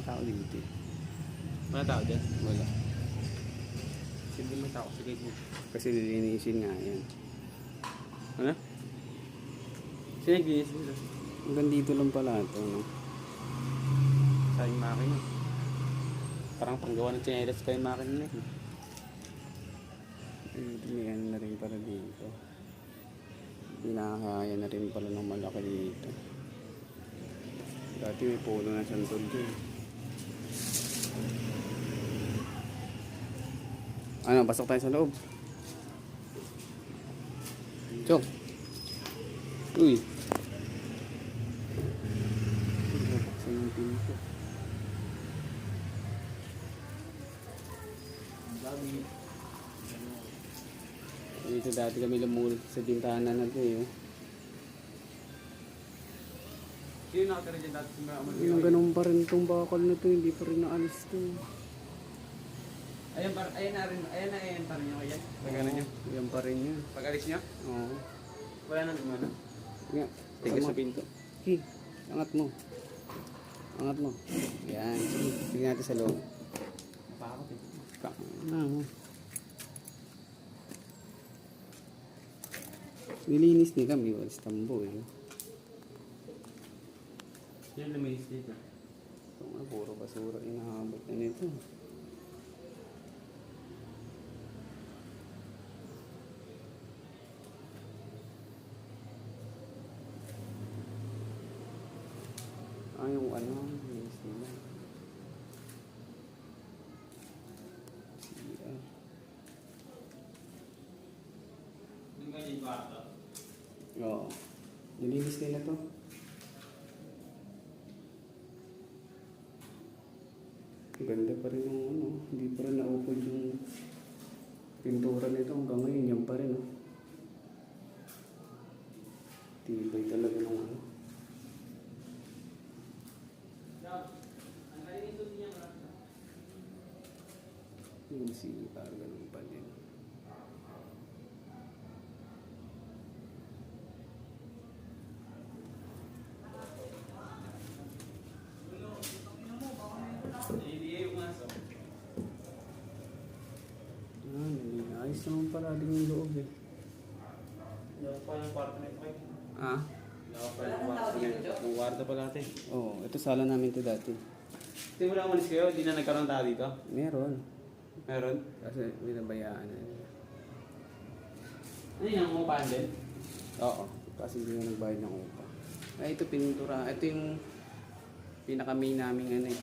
walang tao dito eh. Mga tao dyan. Wala. Hindi may tao sa gate mo. Kasi lilinisin nga yan. Ano? Sino naglinis dito? Hanggang dito lang pala ito, no? Sa yung makina. Parang panggawa ng chinelas pa yung makina na eh. May ano na rin pala dito. Pinakakaya na rin pala ng malaki dito. Dati may puno na santol dyan. Ano, pasok tayo sa loob. Chok. Uy. Buksan yung pinto. Dito dati kami lumulot sa bintana na ito eh. Sino nakatira dyan dati sa mga Yung ganun pa rin itong bakal na ito, hindi pa rin naalis ito. Ayan pa rin yung ayan. Pagano nyo? Yan pa rin yan. Pag alis nyo? Oo. Wala nang gumana. Nga. Tigas sa pinto. Hey, angat mo. Angat mo. Yan. Sige, tignan natin sa loob. Bakit eh? Ano? Nilinis ni kami, walis tambo eh. Sino luminis dito? Ito nga, puro basura inahabot na nito. Yung ano, linis nila. CR. Yung ganyan kwarto? Oo. Nilinis nila to. Ganda pa rin yung ano, hindi pa rin naupod yung pintura nito hanggang ngayon, yan pa rin. Oh. Tibay talaga ng ano. Yung sipa, ganun pa din. Ayos naman pala din yung loob eh. Yung pa yung kwarto na ito kayo. Ah? Yung pa yung kwarto na ito. Yung kwarto pala ito eh. Oo, ito sala namin ito dati. Hindi mo lang umalis kayo? Hindi na nagkaroon tao dito? Meron. Meron? Kasi binabayaan na nila. Ano yung umupahan din? Oo, kasi hindi na nagbayad ng upa. Ay, ito pintura. Ito yung pinaka-main naming ano eh.